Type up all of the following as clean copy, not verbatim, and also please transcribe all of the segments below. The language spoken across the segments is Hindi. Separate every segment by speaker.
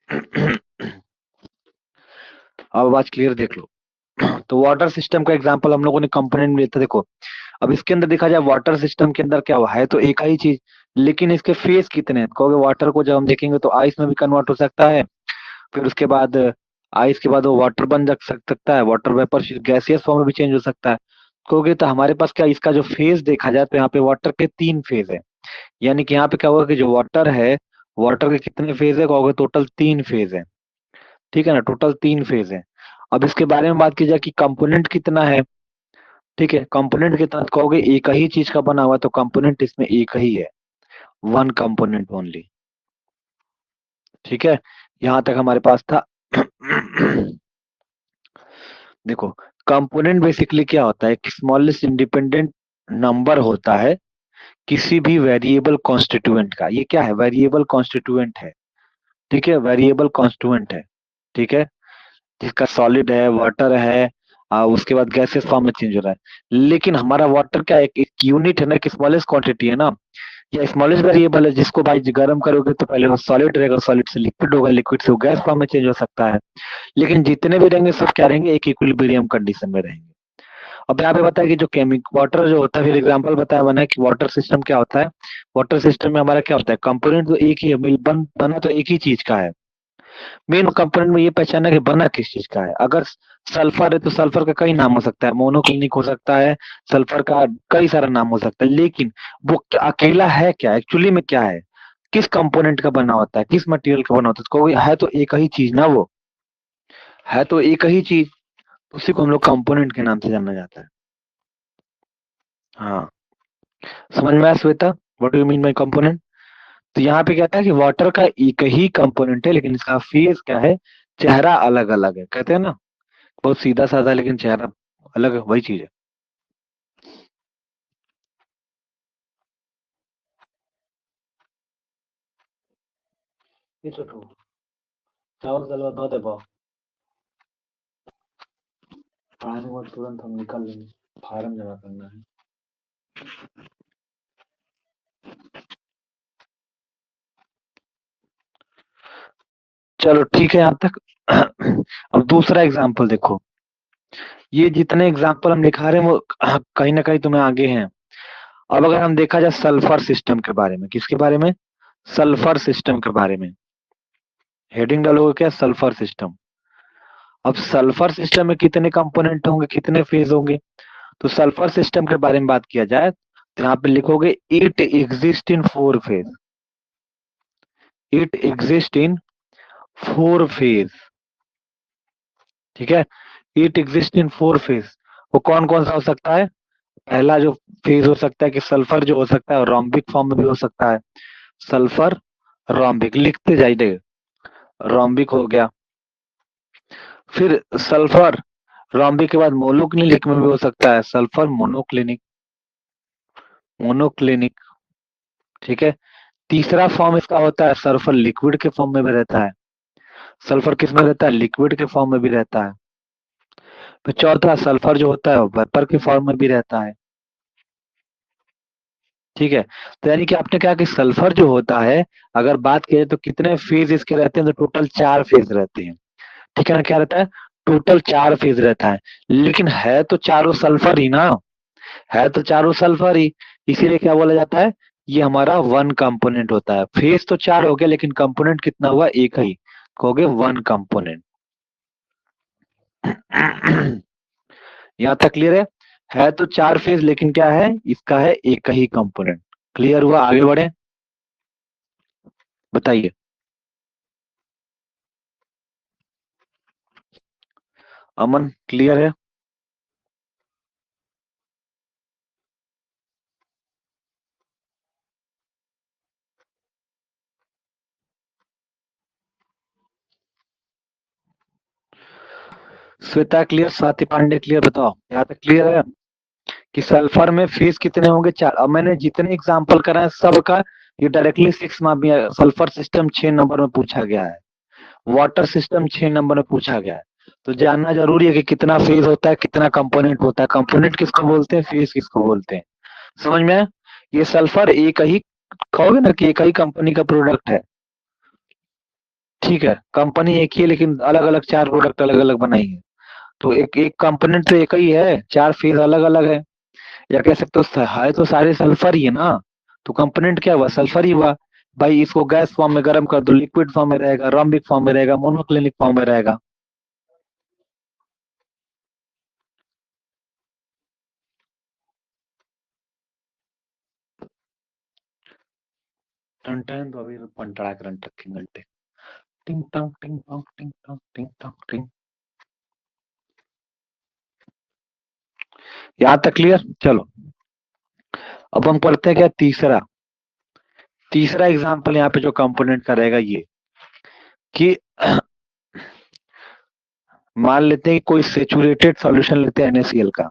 Speaker 1: अब आवाज क्लियर देख लो। तो वाटर सिस्टम का एग्जांपल हम लोगों ने कंपोनेंट में लिया था, देखो। अब इसके अंदर देखा जाए वाटर सिस्टम के अंदर क्या हुआ है, तो एक ही चीज, लेकिन इसके फेज कितने हैं। कहोगे वाटर को जब हम देखेंगे तो आइस में भी कन्वर्ट हो सकता है, फिर उसके बाद आइस के बाद वो वाटर बन सकता है, वाटर वेपर गैसियस फॉर्म में भी चेंज हो सकता है। कहोगे तो हमारे पास क्या इसका जो फेज देखा जाए तो यहाँ पे वाटर के 3 फेज है। यानी कि यहाँ पे क्या होगा कि जो वाटर है, वाटर के कितने फेज है, कहोगे टोटल 3 फेज है। ठीक है ना, टोटल 3 फेज है। अब इसके बारे में बात की जाए कि कंपोनेंट कितना है। ठीक है, कंपोनेंट कितना कहोगे, एक ही चीज का बना हुआ, तो कंपोनेंट इसमें एक ही है, वन कंपोनेंट ओनली। ठीक है, यहां तक हमारे पास था। देखो, कंपोनेंट बेसिकली क्या होता है, स्मॉलेस्ट इंडिपेंडेंट नंबर होता है किसी भी वेरिएबल कॉन्स्टिट्यूएंट का। ये क्या है, वेरिएबल कॉन्स्टिट्यूएंट है। ठीक है, वेरिएबल कॉन्स्टिट्यूएंट है। ठीक है, जिसका सॉलिड है, वाटर है, उसके बाद गैसेस फॉर्म में चेंज हो रहा है। लेकिन हमारा वाटर क्या है, एक यूनिट है ना, एक स्मॉलेस्ट क्वांटिटी है ना, या स्मॉलेस्ट वेरिएबल है, जिसको भाई गर्म करोगे तो पहले वो सॉलिड रहेगा, सॉलिड से लिक्विड होगा, लिक्विड से वो गैस फॉर्म में चेंज हो सकता है। लेकिन जितने भी रहेंगे सब क्या रहेंगे, एक इक्विलिब्रियम कंडीशन में रहेंगे। अब यहाँ पे बताया कि जो केमिक वाटर जो होता है, फिर एग्जांपल बताया मैंने कि वाटर सिस्टम क्या होता है। वाटर सिस्टम में हमारा क्या होता है, कंपोनेंट तो एक ही है, बना तो एक ही चीज का है। मेन कंपोनेंट में ये पहचानना कि बना किस चीज का है। अगर सल्फर है तो सल्फर का कई नाम हो सकता है, मोनोक्लिनिक हो सकता है, सल्फर का कई सारा नाम हो सकता है, लेकिन वो अकेला है क्या, एक्चुअली में क्या है, किस कंपोनेंट का बना होता है, किस मटेरियल का बना होता है, तो है तो एक ही चीज ना, वो है तो एक ही चीज, उसी को हम लोग कंपोनेंट के नाम से जाना जाता है। हाँ, समझ में आया Shweta, what do you mean by component. तो यहाँ पे क्या था कि वाटर का एक ही कंपोनेंट है, लेकिन इसका फेस क्या है, चेहरा अलग अलग है, कहते हैं ना, बहुत सीधा साधा लेकिन चेहरा अलग है, वही चीज है। ये तो true। चावल दाल भात है पाव, खाने को तुरंत हम निकल लेंगे, फार्म जमा करना है। चलो ठीक है यहाँ तक। अब दूसरा एग्जाम्पल देखो, ये जितने एग्जाम्पल हम दिखा रहे हैं वो कहीं ना कहीं तुम्हें आगे हैं। अब अगर हम देखा जाए सल्फर सिस्टम के बारे में, किसके बारे में, सल्फर सिस्टम के बारे में, हेडिंग डालोगे क्या, सल्फर सिस्टम। अब सल्फर सिस्टम में कितने कंपोनेंट होंगे, कितने फेज होंगे। तो सल्फर सिस्टम के बारे में बात किया जाए तो यहाँ पे लिखोगे it exist in 4 phase, it exist in 4 phase. ठीक है, इट एग्जिस्ट इन 4 फेज। वो कौन कौन सा हो सकता है, पहला जो फेज हो सकता है कि सल्फर जो हो सकता है रोम्बिक फॉर्म में भी हो सकता है, सल्फर रोम्बिक लिखते जाइए, रोम्बिक हो गया। फिर सल्फर रोम्बिक के बाद मोनोक्लिनिक में भी हो सकता है, सल्फर मोनोक्लिनिक, मोनोक्लिनिक। ठीक है, तीसरा फॉर्म इसका होता है सल्फर लिक्विड के फॉर्म में भी रहता है, सल्फर किस में रहता है, लिक्विड के फॉर्म में भी रहता है। फिर चौथा सल्फर जो होता है वेपर के फॉर्म में भी रहता है। ठीक है, तो यानी कि आपने कहा कि सल्फर जो होता है, अगर बात करें तो कितने फेज इसके रहते हैं, तो टोटल 4 फेज रहते हैं। ठीक है ना, क्या रहता है, टोटल 4 फेज रहता है। लेकिन है तो चारों सल्फर ही ना, है तो चारों सल्फर ही, इसीलिए क्या बोला जाता है, ये हमारा वन कंपोनेंट होता है। फेज तो 4 हो गया, लेकिन कंपोनेंट कितना हुआ, एक ही, कहोगे वन कंपोनेंट। यहाँ तक क्लियर है तो 4 फेज, लेकिन क्या है, इसका है एक ही कंपोनेंट। क्लियर हुआ, आगे बढ़े, बताइए। अमन क्लियर है। श्वेता क्लियर, स्वाति पांडे क्लियर, बताओ यहाँ तक क्लियर है कि सल्फर में फेज कितने होंगे, 4। अब मैंने जितने एग्जांपल कराए सबका ये डायरेक्टली 6 मार्क में सल्फर सिस्टम 6 नंबर में पूछा गया है, वाटर सिस्टम 6 नंबर में पूछा गया है। तो जानना जरूरी है कि कितना फेज होता है, कितना कंपोनेंट होता है, कंपोनेंट किसको बोलते हैं, फेज किसको बोलते हैं। समझ में आया? ये सल्फर एक ही, कहोगे ना कि एक ही कंपनी का प्रोडक्ट है। ठीक है, कंपनी एक ही है लेकिन अलग अलग चार प्रोडक्ट अलग अलग बनाई है। तो एक एक कंपोनेंट तो एक ही है, चार फेज अलग अलग है। या कह सकते हो है तो सारे सल्फर ही है ना, तो कंपोनेंट क्या हुआ, सल्फर ही हुआ। भाई इसको गैस फॉर्म में गर्म कर दो, लिक्विड फॉर्म में रहेगा, रॉम्बिक फॉर्म में रहेगा, मोनोक्लिनिक फॉर्म में रहेगा। टन टन तो अभी पंटड़ा करंट रखेंगे घंटे। टिंग टोंग टिंग टोंग टिंग टोंग टिंग टोंग टिंग। यहाँ तक क्लियर, चलो अब हम पढ़ते हैं क्या तीसरा। तीसरा एग्जाम्पल यहाँ पे जो कंपोनेंट का रहेगा ये, कि मान लेते हैं कि कोई सेचुरेटेड सॉल्यूशन लेते हैं NaCl का,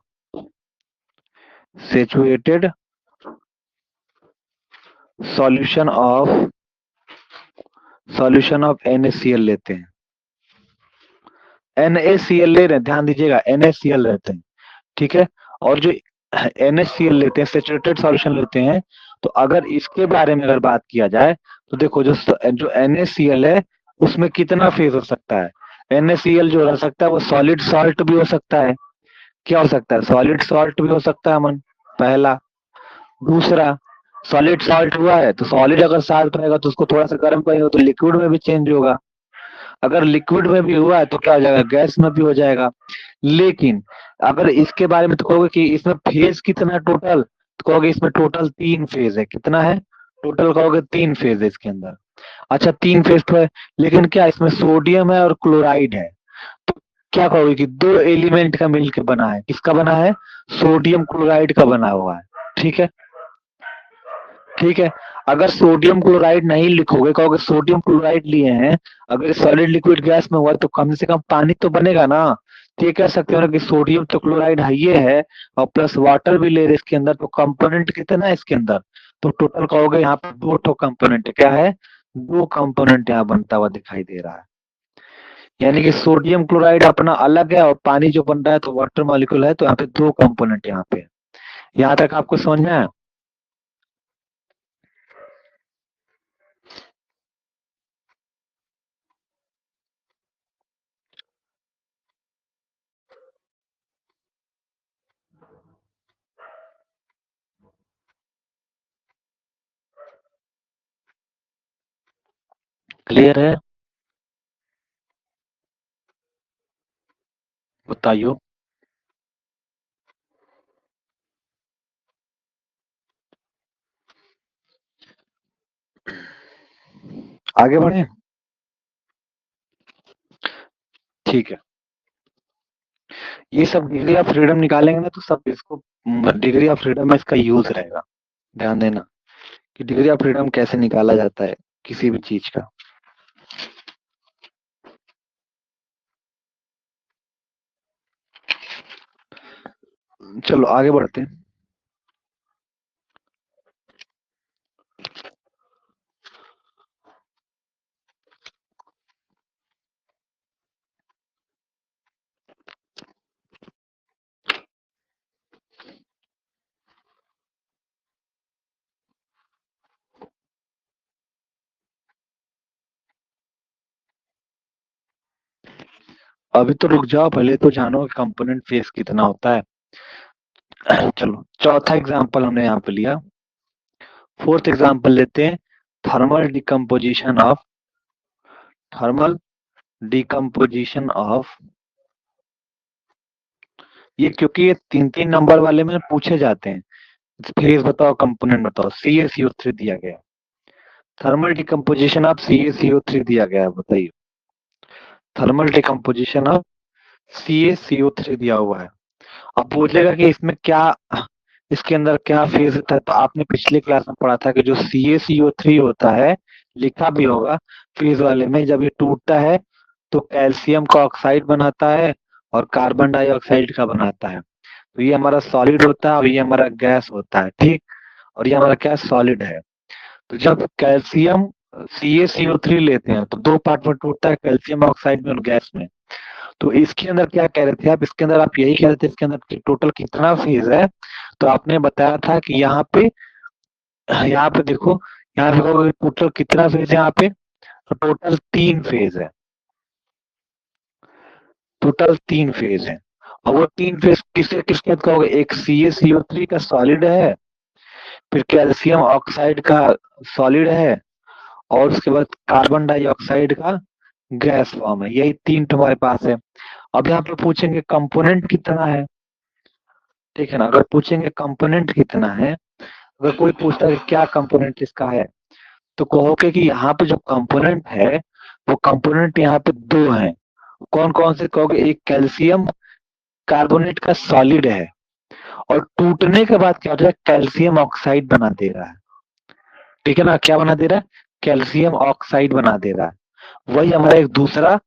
Speaker 1: सेचुरेटेड सॉल्यूशन ऑफ NaCl लेते हैं, NaCl ले रहे हैं, ध्यान दीजिएगा NaCl रहते हैं, ठीक है। और जो NaCl लेते हैं, सेचुरेटेड सॉल्यूशन लेते हैं, तो अगर इसके बारे में अगर बात किया जाए तो देखो जो NaCl है उसमें कितना फेज हो सकता है। NaCl जो रह सकता है वो सॉलिड सॉल्ट भी हो सकता है। क्या हो सकता है, सॉलिड सॉल्ट भी हो सकता है अमन, पहला। दूसरा, सॉलिड सॉल्ट हुआ है तो सॉलिड अगर सॉल्ट रहेगा तो उसको थोड़ा सा गर्म करेंगे तो लिक्विड में भी चेंज होगा। अगर लिक्विड में भी हुआ है तो क्या हो जाएगा, गैस में भी हो जाएगा। लेकिन अगर इसके बारे में तो कहोगे कि इसमें फेज कितना टोटल, तो कहोगे इसमें टोटल 3 फेज है। कितना है टोटल, कहोगे 3 फेज है इसके अंदर। अच्छा 3 फेज तो है, लेकिन क्या इसमें सोडियम है और क्लोराइड है, तो क्या कहोगे कि दो एलिमेंट का मिलकर बना है। किसका बना है, सोडियम क्लोराइड का बना हुआ है। ठीक है, ठीक है। अगर सोडियम क्लोराइड नहीं लिखोगे, कहोगे सोडियम क्लोराइड लिए हैं, अगर सॉलिड लिक्विड गैस में हुआ तो कम से कम पानी तो बनेगा ना। तो ये कह सकते हो ना कि सोडियम तो क्लोराइड हाइये है और प्लस वाटर भी ले रहे इसके अंदर, तो कंपोनेंट कितना है इसके अंदर, तो टोटल कहोगे यहाँ पे दो ठो कंपोनेंट है। क्या है, दो कंपोनेंट यहाँ बनता हुआ दिखाई दे रहा है। यानी कि सोडियम क्लोराइड अपना अलग है और पानी जो बन रहा है तो वाटर मॉलिक्यूल है, तो यहाँ पे दो कंपोनेंट यहाँ पे। यहाँ तक आपको समझ में आया। क्लियर है, बताइयो। आगे बढ़े, ठीक है। ये सब डिग्री ऑफ फ्रीडम निकालेंगे ना तो सब इसको, डिग्री ऑफ फ्रीडम में इसका यूज रहेगा। ध्यान देना कि डिग्री ऑफ फ्रीडम कैसे निकाला जाता है किसी भी चीज का। चलो आगे बढ़ते हैं। अभी तो रुक जाओ, पहले तो जानो कंपोनेंट फेस कितना होता है। चलो चौथा एग्जांपल हमने यहाँ पे लिया। फोर्थ एग्जांपल लेते हैं, thermal decomposition of, thermal decomposition of. ये क्योंकि ये तीन तीन नंबर वाले में पूछे जाते हैं। फेस बताओ, कंपोनेंट बताओ, CaCO3 दिया गया, थर्मल डिकम्पोजिशन ऑफ CaCO3 दिया गया है, बताइए। थर्मल डिकम्पोजिशन ऑफ CaCO3 दिया हुआ है। अब पूछेगा कि इसमें क्या, इसके अंदर क्या फेज होता है, तो आपने पिछले क्लास में पढ़ा था कि जो CaCO3 होता है, लिखा भी होगा फेज वाले में, जब ये टूटता है तो कैल्शियम का ऑक्साइड बनाता है और कार्बन डाइऑक्साइड का बनाता है। तो ये हमारा सॉलिड होता है और ये हमारा गैस होता है, ठीक। और ये हमारा क्या सॉलिड है। तो जब कैल्शियम CaCO3 लेते हैं तो दो पार्ट में टूटता है, कैल्शियम ऑक्साइड में और गैस में। तो इसके अंदर क्या कह रहे थे आप, इसके अंदर आप यही कह रहे थे इसके अंदर टोटल कितना फेज है। तो आपने बताया था कि यहाँ पे देखो, यहाँ पे टोटल कितना फेज है यहाँ पे, तो टोटल 3 फेज है, टोटल 3 फेज है। और वो 3 फेज किसके किसके कहोगे, एक CaCO3 का सॉलिड है, फिर कैल्शियम ऑक्साइड का सॉलिड है, और उसके बाद कार्बन डाइऑक्साइड का गैस फॉर्म है। यही 3 तुम्हारे पास है। अब यहाँ पे पूछेंगे कंपोनेंट कितना है, ठीक है ना। अगर पूछेंगे कंपोनेंट कितना है, अगर कोई पूछता है कि क्या कंपोनेंट इसका है, तो कहोगे कि यहाँ पे जो कंपोनेंट है, वो कंपोनेंट यहाँ पे 2 हैं। कौन कौन से कहोगे, एक कैल्शियम कार्बोनेट का सॉलिड है, और टूटने के बाद क्या होता है, कैल्शियम ऑक्साइड बना दे रहा है, ठीक है ना। क्या बना दे रहा है, कैल्शियम ऑक्साइड बना दे रहा है। वही हमारा एक दूसरा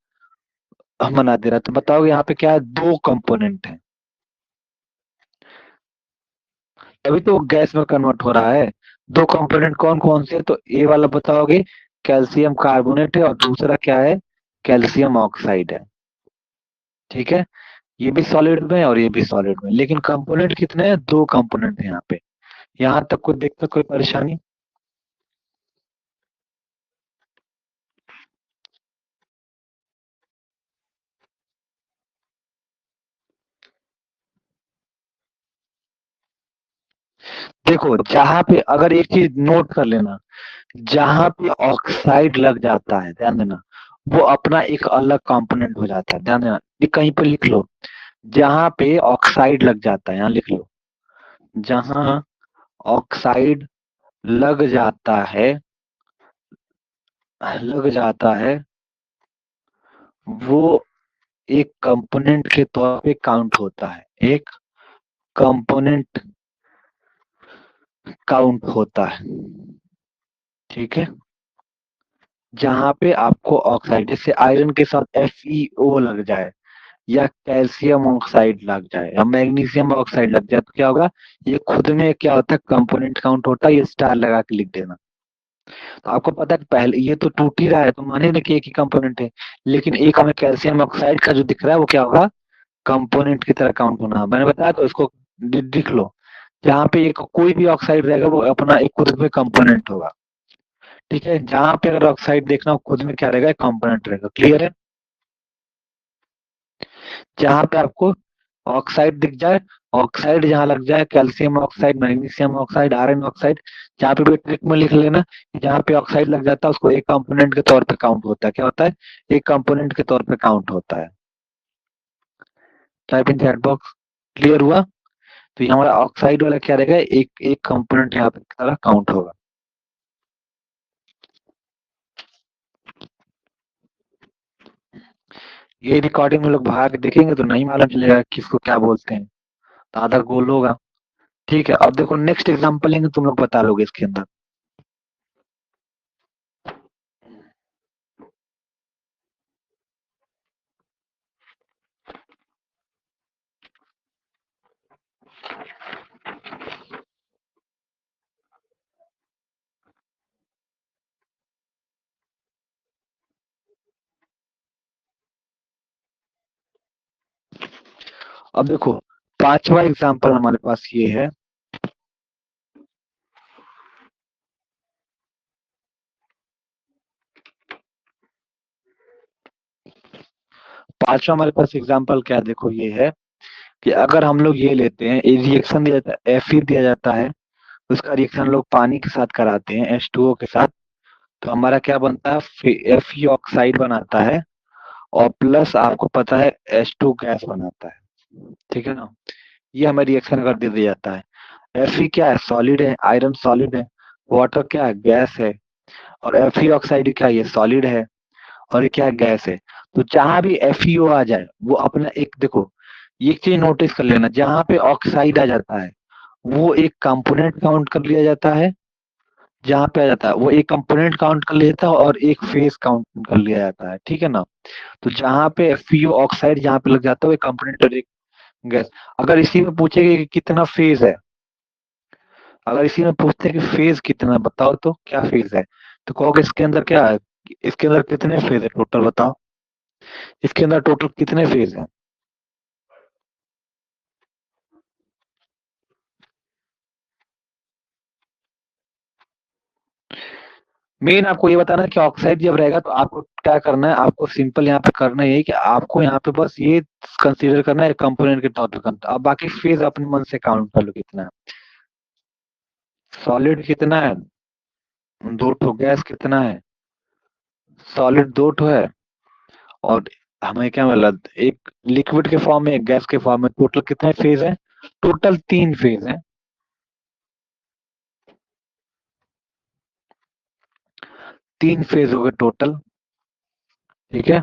Speaker 1: बना दे रहा है। तो बताओ यहाँ पे क्या है, 2 कंपोनेंट है, तभी तो गैस में कन्वर्ट हो रहा है। 2 कंपोनेंट कौन कौन से, तो ए वाला बताओगे कैल्शियम कार्बोनेट है, और दूसरा क्या है, कैल्शियम ऑक्साइड है, ठीक है। ये भी सॉलिड में है और ये भी सॉलिड में, लेकिन कंपोनेंट कितने हैं, 2 कंपोनेंट है यहाँ पे। यहाँ तक कोई दिक्कत, कोई परेशानी। देखो जहां पे, अगर एक चीज नोट कर लेना, जहां पे ऑक्साइड लग जाता है, ध्यान देना, वो अपना एक अलग कंपोनेंट हो जाता है, ध्यान देना। ये कहीं पे लिख लो, जहां पे ऑक्साइड लग जाता है, यहाँ लिख लो, जहां ऑक्साइड लग जाता है, लग जाता है, वो एक कंपोनेंट के तौर पे काउंट होता है, एक कंपोनेंट काउंट होता है, ठीक है। जहां पे आपको ऑक्साइड, जैसे आयरन के साथ FeO लग जाए, या कैल्शियम ऑक्साइड लग जाए, या मैग्नीशियम ऑक्साइड लग जाए, तो क्या होगा, ये खुद में क्या होता है, कंपोनेंट काउंट होता है। ये स्टार लगा के लिख देना। तो आपको पता है कि पहले ये तो टूट ही रहा है, तो माने ना कि एक ही कंपोनेंट है, लेकिन एक हमें कैल्शियम ऑक्साइड का जो दिख रहा है, वो क्या होगा, कंपोनेंट की तरह काउंट होना। मैंने बताया तो इसको लिख लो। जहाँ पे एक कोई भी ऑक्साइड रहेगा, वो अपना एक खुद में कंपोनेंट होगा, ठीक है। जहाँ पे अगर ऑक्साइड देखना हो, खुद में क्या रहेगा, कंपोनेंट रहेगा। क्लियर है। जहाँ पे आपको ऑक्साइड दिख जाए, ऑक्साइड जहाँ लग जाए, calcium oxide, magnesium oxide, iron oxide, जहाँ पे भी ट्रिक में लिख लेना कि जहाँ पे ऑक्साइड लग जाता है, उसको एक कंपोनेंट के तौर पे काउंट होता है। क्या होता है, एक कंपोनेंट के तौर पे काउंट होता है। Type in chat box. Clear हुआ। तो ये हमारा ऑक्साइड वाला क्या रहेगा, एक एक कंपोनेंट यहाँ पे की तरह काउंट होगा। ये रिकॉर्डिंग में लोग बाहर के देखेंगे तो नहीं मालूम चलेगा किसको क्या बोलते हैं, तो आधा गोल होगा। ठीक है, अब देखो नेक्स्ट एग्जांपल लेंगे, तुम लोग बता लोगे इसके अंदर। अब देखो, पांचवा एग्जांपल हमारे पास ये है। पांचवा हमारे पास एग्जांपल क्या है, देखो ये है कि अगर हम लोग ये लेते हैं, रिएक्शन दिया जाता है, Fe दिया जाता है, उसका रिएक्शन लोग पानी के साथ कराते हैं, H2O के साथ, तो हमारा क्या बनता है, Fe ऑक्साइड बनाता है, और प्लस आपको पता है H2 गैस बनाता है, ठीक है ना। ये हमें रिएक्शन कर दिया जाता है। Fe क्या है, सॉलिड है, आयरन सॉलिड है, वाटर क्या है, गैस है, और Fe ऑक्साइड क्या है, ये सॉलिड है, और ये क्या है, गैस है। तो जहां भी FeO आ जाए, वो अपना एक, देखो ये चीज नोटिस कर लेना, जहां पे ऑक्साइड आ जाता है, वो एक कंपोनेंट काउंट कर लिया जाता है। जहां पे आ जाता है, वो एक कंपोनेंट काउंट कर लिया जाता है, और एक फेज काउंट कर लिया जाता है, ठीक है ना। तो जहां पे FeO ऑक्साइड जहां पे लग जाता है, वो कंपोनेंट और एक गैस। अगर इसी में पूछेगा कि कितना फेज है, अगर इसी में पूछते हैं कि फेज कितना, बताओ तो क्या फेज है, तो कहोगे इसके अंदर क्या है, इसके अंदर कितने फेज है टोटल, बताओ इसके अंदर टोटल कितने फेज है। मेन आपको ये बताना है कि ऑक्साइड जब रहेगा तो आपको क्या करना है, आपको सिंपल यहाँ पे करना ये है कि आपको यहाँ पे बस ये कंसीडर करना है कंपोनेंट के तौर पे। अब बाकी फेज अपने मन से काउंट कर लो कितना है। सॉलिड कितना है, दो ठो। गैस कितना है, सॉलिड दो ठो है। और हमें क्या मिला, एक लिक्विड के फॉर्म में एक गैस के फॉर्म में। टोटल कितने फेज है, टोटल 3 फेज है। 3 फेज हो गए टोटल। ठीक है,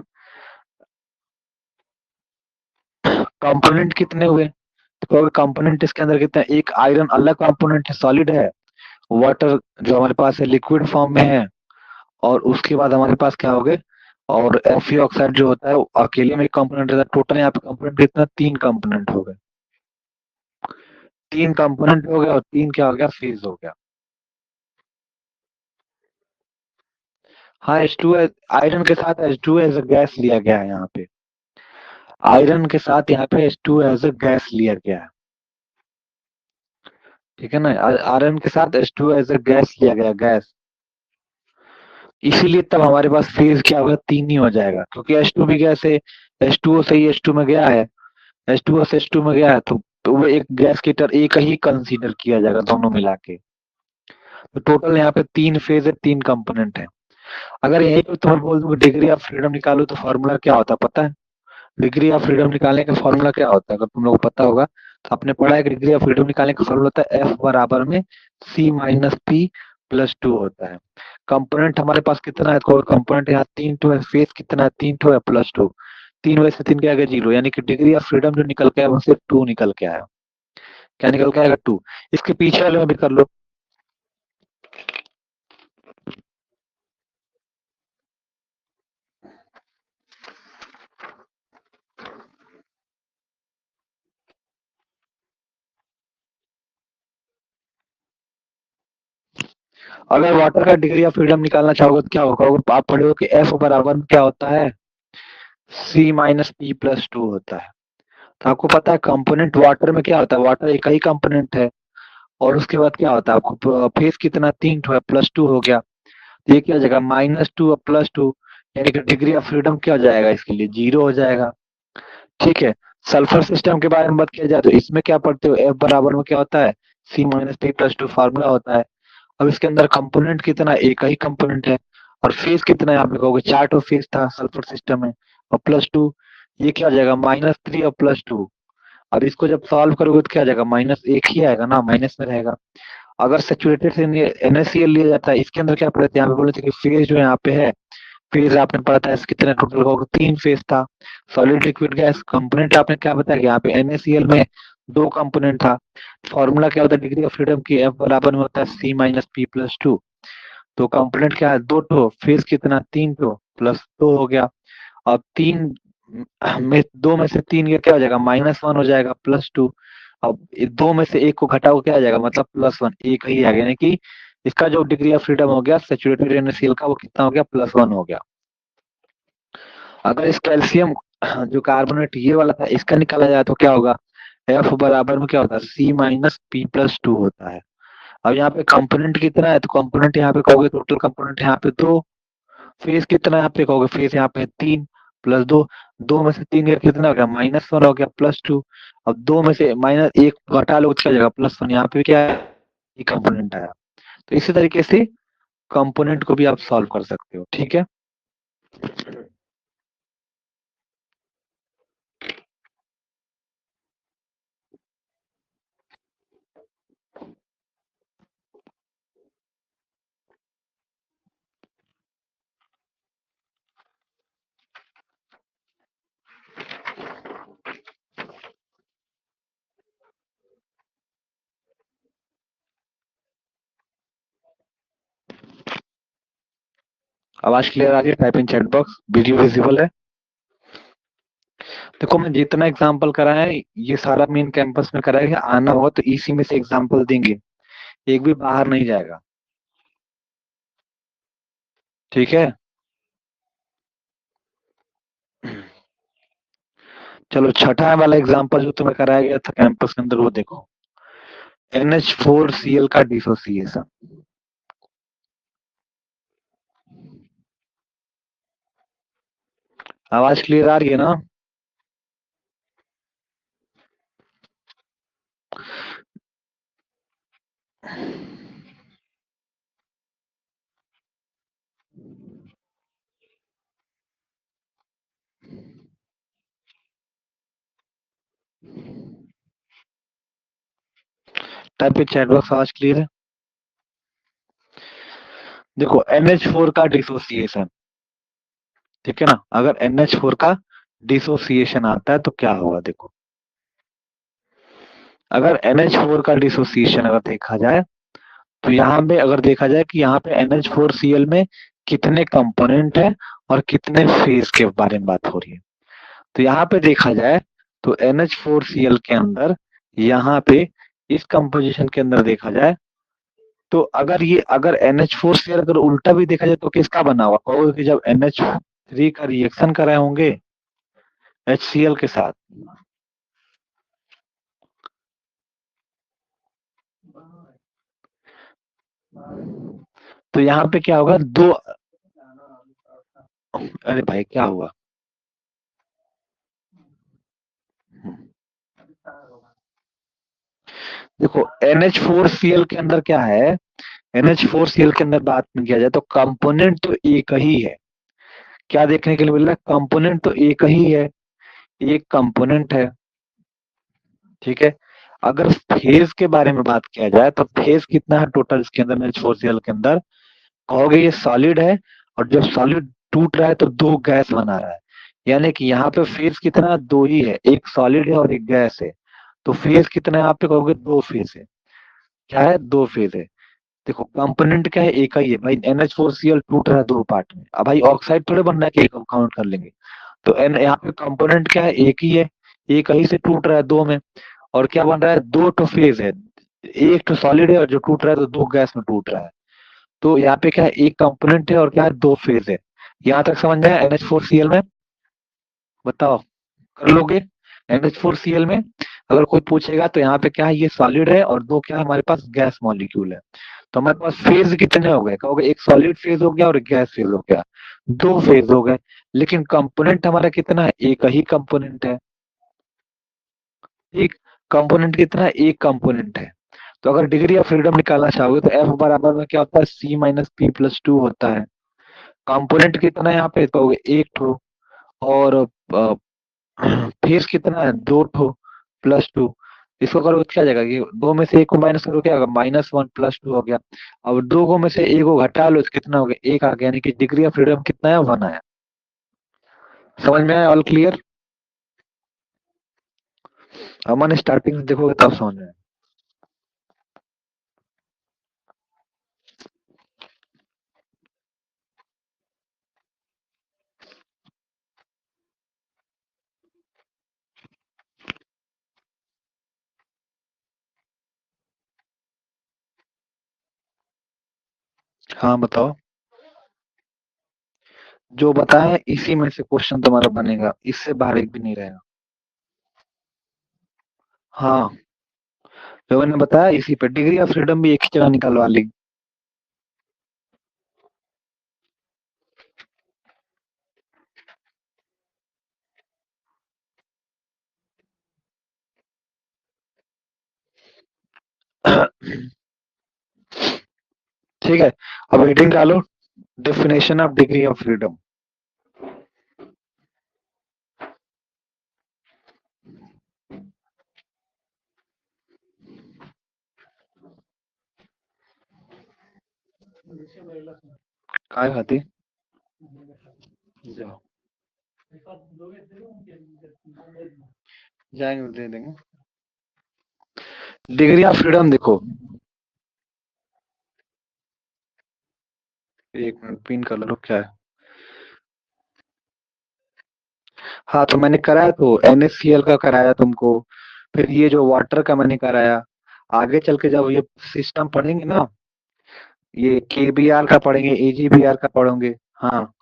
Speaker 1: कंपोनेंट कितने हुए, तो कंपोनेंट इसके अंदर कितने हैं? एक आयरन अलग कंपोनेंट है, सॉलिड है। वाटर जो हमारे पास है लिक्विड फॉर्म में है। और उसके बाद हमारे पास क्या हो गए, और Fe ऑक्साइड जो होता है वो अकेले में कंपोनेंट रहता है। टोटल यहाँ पे कंपोनेंट कितना, 3 कंपोनेंट हो गए। 3 कंपोनेंट हो गया और 3 क्या हो गया, फेज हो गया। हाँ H2 आयरन के साथ H2 एज अ गैस लिया गया है यहाँ पे। आयरन के साथ यहाँ पे H2 एज अ गैस लिया गया है। ठीक है ना, आयरन के साथ H2 एज अ गैस लिया गया, गैस। इसीलिए तब हमारे पास फेज क्या होगा, 3 ही हो जाएगा, क्योंकि H2 भी गैस है। H2O से ही H2 में गया है, H2O से H2 में गया है, तो वो एक गैस की तरह एक ही कंसीडर किया जाएगा दोनों मिला के। तो टोटल यहाँ पे 3 फेज है, 3 कंपोनेंट है। अगर यहीं पे तुम्हें बोल दूं डिग्री ऑफ फ्रीडम निकालो तो फॉर्मूला क्या होता है पता है? डिग्री ऑफ फ्रीडम निकालने का फॉर्मूला क्या होता है, अगर तुम लोग को पता होगा तो आपने पढ़ा है कि डिग्री ऑफ फ्रीडम निकालने का फॉर्मूला होता है F बराबर में C-P+2 होता है। कंपोनेंट हमारे पास कितना है, कंपोनेंट यहाँ 3 है, फेस कितना है, 3 है, +2। 3 में से 3 क्या गया, 0, यानी कि डिग्री ऑफ फ्रीडम जो निकल के आया वो सिर्फ 2 निकल के आया। क्या निकल के आएगा, 2। इसके पीछे वाले में भी कर लो। अगर वाटर का डिग्री ऑफ फ्रीडम निकालना चाहोगे तो क्या होगा, आप पढ़े हो कि F बराबर में क्या होता है, C-P+2 होता है। तो आपको पता है कंपोनेंट वाटर में क्या होता है, वाटर एक ही कंपोनेंट है। और उसके बाद क्या होता है, आपको फेस कितना, 3 है, +2 हो गया। तो ये क्या हो जाएगा, -2 और +2, यानी कि डिग्री ऑफ फ्रीडम क्या हो जाएगा, इसके लिए 0 हो जाएगा। ठीक है। सल्फर सिस्टम के बारे में बात किया जाए तो इसमें क्या पढ़ते हो, F बराबर में क्या होता है, C-P+2 फार्मूला होता है। अब इसके अंदर कंपोनेंट कितना, एक ही कंपोनेंट है। और फेज कितना है, आप लिखोगे 4 तो फेज था सल्फर सिस्टम में, और +2, ये क्या हो जाएगा, -3 और +2। अब इसको जब सॉल्व करोगे तो क्या आ जाएगा, -1 ही आएगा ना, माइनस में रहेगा। अगर सेचुरेटेड से NaCl लिया जाता है, इसके अंदर क्या पढ़े थे, यहाँ पे बोले थे कि फेज जो यहाँ पे है, फेज आपने पढ़ा था कितने टोटल होगा, 3 फेज था। सॉलिड लिक्विड गैस कंपोनेंट आपने क्या बताया कि यहाँ पे NaCl में 2 कंपोनेंट था। फॉर्मूला क्या होता है डिग्री ऑफ फ्रीडम की, F बराबर में होता है C-P+2। तो कंपोनेंट क्या है, 2 फेज कितना, 3 +2 हो गया। अब 2 में से 3 का क्या हो जाएगा, -1 हो जाएगा, +2। अब 2 में से 1 को घटाओ क्या आ जाएगा, मतलब +1, एक ही आ गया, यानी कि इसका जो डिग्री ऑफ फ्रीडम हो गया सेचुरेटेड NaCl का, वो कितना हो गया, +1 हो गया। अगर इस कैल्शियम जो कार्बोनेट ये वाला था इसका निकाला जाए तो क्या होगा, F बराबर में क्या होता है, C-P+2 होता है। अब यहाँ पे कंपोनेंट कितना है, तो कंपोनेंट यहाँ पे कहोगे टोटल कंपोनेंट यहाँ पे 2। फेज कितना यहाँ पे कहोगे, फेज यहाँ पे 3 + 2। 2 में से 3 का कितना हो गया, -1 हो गया, +2। अब 2 में से -1 घटा लो तो क्या हो जाएगा, +1। यहाँ पे क्या है, ये कंपोनेंट आया। तो इसी तरीके से कंपोनेंट को भी आप सॉल्व कर सकते हो। ठीक है, आवाज क्लियर आ रही है, type in chat box, video visible है। देखो मैं जितना एग्जांपल करा है ये सारा मेन कैंपस में करा है, आना हो तो इसी में से एग्जांपल देंगे, एक भी बाहर नहीं जाएगा। ठीक है, चलो छठा वाला एग्जांपल जो तुम्हें कराया गया था कैंपस के अंदर वो देखो, NH4Cl का डिसोसिएशन। आवाज क्लियर आ रही है ना? टाइप पे चैट बॉक्स, आवाज क्लियर है? देखो NH4 का डिसोसिएशन, ठीक है ना, अगर NH4 का डिसोसिएशन आता है तो क्या होगा? देखो, अगर NH4 का डिसोसिएशन अगर देखा जाए तो यहाँ पे अगर देखा जाए कि यहाँ पे NH4Cl में कितने कंपोनेंट है और कितने फेज के बारे में बात हो रही है। तो यहाँ पे देखा जाए तो NH4Cl के अंदर, यहाँ पे इस कंपोजिशन के अंदर देखा जाए तो अगर NH4Cl अगर उल्टा भी देखा जाए तो किसका बना हुआ? कहोगे कि जब NH3 का रिएक्शन कराए होंगे HCl के साथ, तो यहाँ पे क्या होगा? दो, अरे भाई क्या हुआ? देखो NH4Cl के अंदर क्या है, NH4Cl के अंदर बात में किया जाए तो कंपोनेंट तो एक ही है। क्या देखने के लिए मिल रहा है? कंपोनेंट तो एक ही है, एक कंपोनेंट है, ठीक है। अगर फेज के बारे में बात किया जाए तो फेज कितना है टोटल इसके अंदर NH4Cl के अंदर? कहोगे ये सॉलिड है, और जब सॉलिड टूट रहा है तो दो गैस बना रहा है, यानी कि यहाँ पे फेज कितना? दो ही है, एक सॉलिड है और एक गैस है। तो फेज कितना है? यहाँ पे कहोगे दो फेज है। क्या है? दो फेज है। देखो कंपोनेंट क्या है? एक ही है भाई, NH4Cl टूट रहा है दो पार्ट में। अब भाई ऑक्साइड थोड़े बन रहा है कि एक काउंट कर लेंगे। तो एन यहाँ पे कंपोनेंट क्या है? एक ही है, एक ही से टूट रहा है दो में। और क्या बन रहा है? दो तो फेज है, एक तो सॉलिड है और जो टूट रहा है तो दो गैस में टूट रहा है। तो यहाँ पे क्या है? एक कंपोनेंट है और क्या है? दो फेज है। यहाँ तक समझ में आया NH4Cl में? बताओ, कर लोगे? NH4Cl में अगर कोई पूछेगा तो यहाँ पे क्या है? ये सॉलिड है और दो क्या है? हमारे पास गैस मॉलिक्यूल है। तो हमारे पास फेज कितने हो गए? कहोगे एक सॉलिड फेज हो गया और एक गैस फेज हो गया, दो फेज हो गए। लेकिन कंपोनेंट हमारा कितना है? एक ही कंपोनेंट है। एक कंपोनेंट कितना है? एक कंपोनेंट है। तो अगर डिग्री ऑफ फ्रीडम निकालना चाहोगे तो एफ बराबर में क्या होता है? C-P+2 होता है। कंपोनेंट कितना है यहाँ पे? कहोगे एक ठो। और फेज कितना है? दो ठो, +2। इसको करो तो क्या आ जाएगा कि दो में से एक को माइनस करो, क्या होगा? -1 +2 हो गया। अब दो को में से एक को घटा लो तो कितना हो गया? एक आ गया, यानी कि डिग्री ऑफ फ्रीडम कितना है? 1 आया। समझ में आया? All clear? अमन स्टार्टिंग से देखोगे तब समझ में आएगा। हाँ बताओ। जो बताया इसी में से क्वेश्चन तुम्हारा बनेगा, इससे बाहर एक भी नहीं रहेगा। हाँ, जो मैंने बताया इसी पे डिग्री ऑफ फ्रीडम भी एक ही जगह निकलवा ली। ठीक है, अब हेडिंग डालो, definition of degree of freedom. काय खाती? जाओ, जाएंगे दे देंगे। डिग्री ऑफ फ्रीडम देखो, एक मिनट पिन कर लो, क्या है? हाँ तो मैंने कराया, तो NaCl का कराया तुमको, फिर ये जो वाटर का मैंने कराया। आगे चल के जब ये सिस्टम पढ़ेंगे ना, ये KBr का पढ़ेंगे, AgBr का पढ़ोगे। हाँ,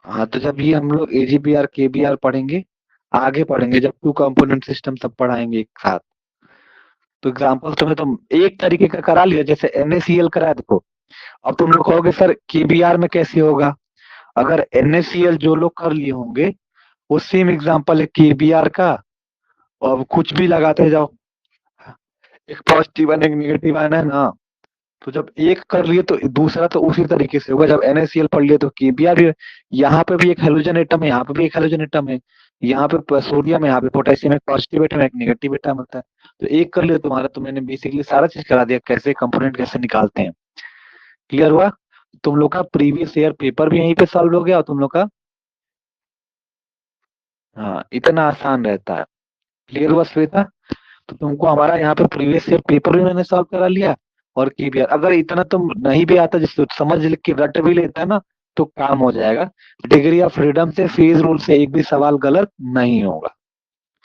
Speaker 1: हाँ तो जब ये हम लोग AgBr KBr पढ़ेंगे, आगे पढ़ेंगे जब टू कंपोनेंट सिस्टम सब पढ़ाएंगे एक साथ। तो एग्जाम्पल तुम्हें तुम एक तरीके का करा लिया, जैसे NaCl कराया देखो। अब तुम लोग कहोगे सर KBr में कैसे होगा? अगर NaCl जो लोग कर लिए होंगे वो सेम एग्जांपल है KBr का, और कुछ भी लगाते जाओ, एक पॉजिटिव आयन एक नेगेटिव आयन है ना, तो जब एक कर लिए तो दूसरा तो उसी तरीके से होगा। जब NaCl पढ़ लिए तो KBr भी, यहाँ पे भी एक हेलोजन एटम है, यहाँ पे भी एक हेलोजन एटम है, यहाँ पे सोडियम है, यहाँ पे पोटेशियम, एक पॉजिटिव एटम है एक नेगेटिव एटम होता है। तो एक कर लिए तुम्हारा, तो मैंने बेसिकली सारा चीज करा दिया, कैसे कंपोनेंट कैसे निकालते हैं। क्लियर हुआ? तुम लोग का प्रीवियस ईयर पेपर भी यहीं पे सॉल्व हो गया, और तुम लोग का, हाँ, इतना आसान रहता है। क्लियर हुआ श्वेता? तो तुमको हमारा यहाँ पे प्रीवियस ईयर पेपर भी मैंने सॉल्व करा लिया, और KBR अगर इतना तुम नहीं भी आता, जिसको समझ लिख के रट भी लेता है ना, तो काम हो जाएगा। डिग्री ऑफ फ्रीडम से, फेज रूल से एक भी सवाल गलत नहीं होगा।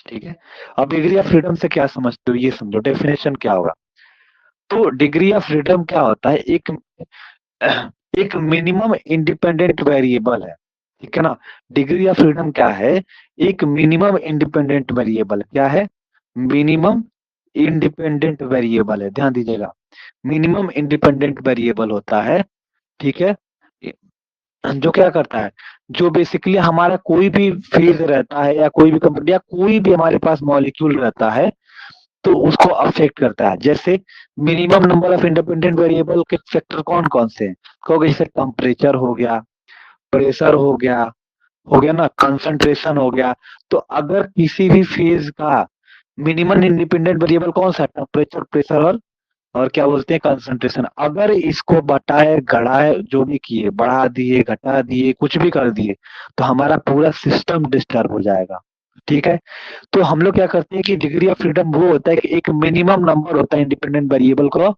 Speaker 1: ठीक है? अब डिग्री ऑफ फ्रीडम से क्या समझते हो, ये समझो डेफिनेशन क्या होगा। तो डिग्री ऑफ फ्रीडम क्या होता है, एक एक मिनिमम इंडिपेंडेंट वेरिएबल है। ठीक है ना? डिग्री ऑफ फ्रीडम क्या है, एक मिनिमम इंडिपेंडेंट वेरिएबल क्या है, मिनिमम इंडिपेंडेंट वेरिएबल है, ध्यान दीजिएगा, मिनिमम इंडिपेंडेंट वेरिएबल होता है। ठीक है? जो क्या करता है, जो बेसिकली हमारा कोई भी फेज रहता है, या कोई भी कंपनी, या कोई भी हमारे पास मॉलिक्यूल रहता है, तो उसको अफेक्ट करता है। जैसे minimum number of independent variable के फैक्टर कौन कौन से हैं, कहोगे जैसे टेम्परेचर हो गया, प्रेशर हो गया ना, कंसंट्रेशन हो गया। तो अगर किसी भी फेज का मिनिमम इंडिपेंडेंट वेरिएबल कौन सा है, टेम्परेचर, प्रेशर और क्या बोलते हैं, कंसंट्रेशन, अगर इसको बटाए घटाए जो भी किए, बढ़ा दिए घटा दिए कुछ भी कर दिए, तो हमारा पूरा सिस्टम डिस्टर्ब हो जाएगा। ठीक है? तो हम लोग क्या करते हैं कि डिग्री ऑफ फ्रीडम वो होता है कि एक मिनिमम नंबर होता है इंडिपेंडेंट वेरिएबल को,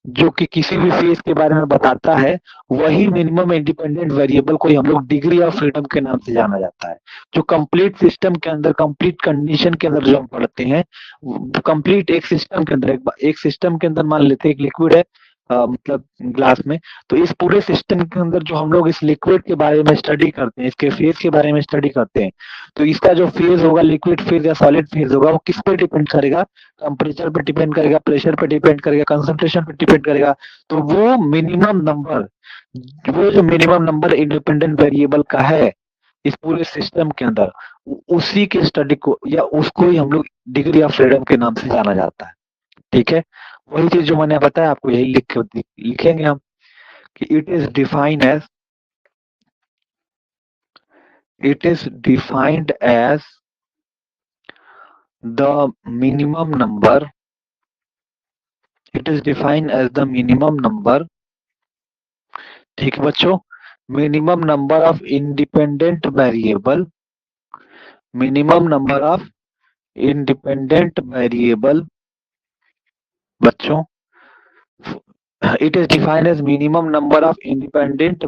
Speaker 1: जो कि किसी भी फेज के बारे में बताता है, वही मिनिमम इंडिपेंडेंट वेरिएबल को ही हम लोग डिग्री ऑफ फ्रीडम के नाम से जाना जाता है। जो कंप्लीट सिस्टम के अंदर, कंप्लीट कंडीशन के अंदर जो हम पढ़ते हैं, कंप्लीट एक सिस्टम के अंदर, एक सिस्टम के अंदर मान लेते हैं एक लिक्विड है, मतलब ग्लास में, तो इस पूरे सिस्टम के अंदर जो हम लोग इस लिक्विड के बारे में स्टडी करते हैं, इसके फेज के बारे में स्टडी करते हैं, तो इसका जो फेज होगा, लिक्विड फेज या सॉलिड फेज होगा, वो किस पे डिपेंड करेगा, टेम्परेचर पे डिपेंड करेगा, प्रेशर पे डिपेंड करेगा, कंसंट्रेशन पे डिपेंड करेगा। तो वो जो मिनिमम नंबर इंडिपेंडेंट वेरिएबल का है इस पूरे सिस्टम के अंदर, उसी के स्टडी को या उसको ही हम लोग डिग्री ऑफ फ्रीडम के नाम से जाना जाता है। ठीक है? वही चीज जो मैंने बताया आपको, यही लिखेंगे हम कि it is defined as the minimum number, it is defined as the minimum number, ठीक है बच्चों, minimum number of independent variable, minimum number of independent variable बच्चों, it is defined as minimum number of independent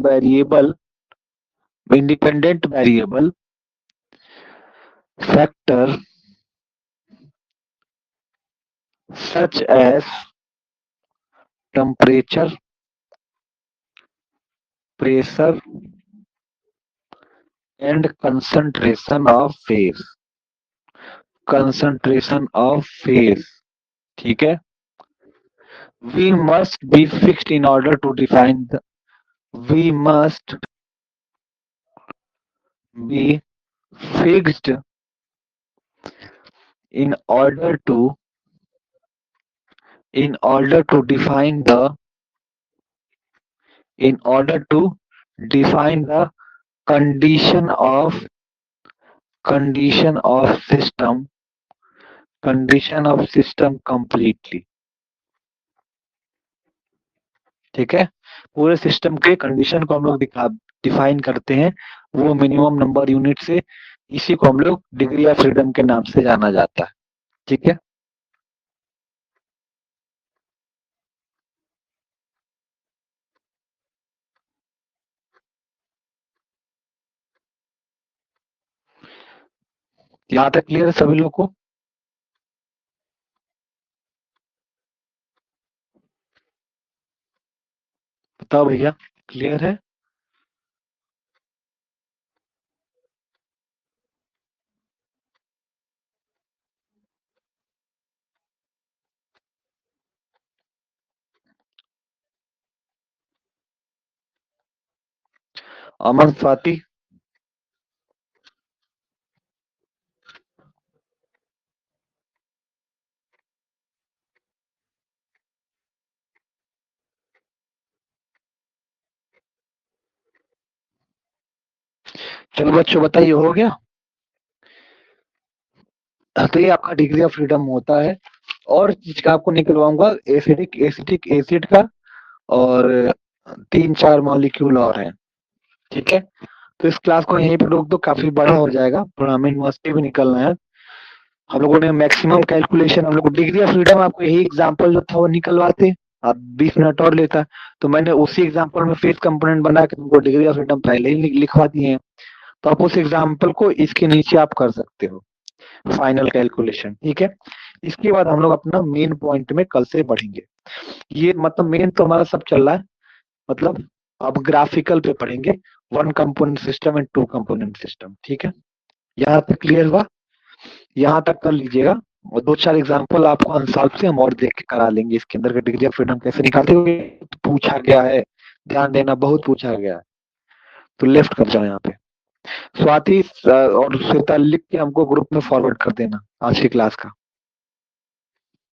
Speaker 1: variable factor such as temperature, pressure and concentration of phase। ठीक है? we must be fixed in order to define the we must be fixed in order to in order to define the in order to define the condition of condition of system condition of system completely। ठीक है? पूरे सिस्टम के कंडीशन को हम लोग डिफाइन करते हैं, वो मिनिमम नंबर यूनिट से, इसी को हम लोग डिग्री ऑफ फ्रीडम के नाम से जाना जाता है। ठीक है? यहाँ तक क्लियर है सभी लोग को? बताओ भैया, क्लियर है? अमन, स्वाति। चलो बच्चों, बताइए, हो गया? तो ये आपका डिग्री ऑफ फ्रीडम होता है। और चीज का आपको निकलवाऊंगा, एसिडिक एसिटिक एसिड का, और 3-4 मॉलिक्यूल और हैं। ठीक है, तो इस क्लास को यहीं पे रोक दो, काफी बड़ा हो जाएगा, थोड़ा हमें यूनिवर्सिटी भी निकलना है। हम लोगों ने मैक्सिमम कैलकुलेशन, हम लोग डिग्री ऑफ फ्रीडम, आपको यही एग्जांपल जो था वो निकलवाते, आप 20 मिनट और लेता। तो मैंने उसी एग्जांपल में फेस कंपोनेंट बना के तुमको डिग्री ऑफ फ्रीडम पहले ही लिखवा दिए हैं। तो आप उस एग्जांपल को इसके नीचे आप कर सकते हो, फाइनल कैलकुलेशन। ठीक है, इसके बाद हम लोग अपना मेन पॉइंट में कल से बढ़ेंगे। ये मतलब मेन तो हमारा सब चल रहा है, मतलब अब ग्राफिकल पे पढ़ेंगे, one component system and two component system. ठीक है, यहाँ तक क्लियर हुआ? यहाँ तक कर लीजिएगा, और 2-4 एग्जांपल आपको अनसॉल्व से हम और देख के करा लेंगे, इसके अंदर का डिग्री ऑफ फ्रीडम कैसे निकालते हुए पूछा गया है। ध्यान देना, बहुत पूछा गया है। तो लेफ्ट कर जाओ यहाँ पे। स्वाति और श्वेता लिख के हमको ग्रुप में फॉरवर्ड कर देना आज की क्लास का।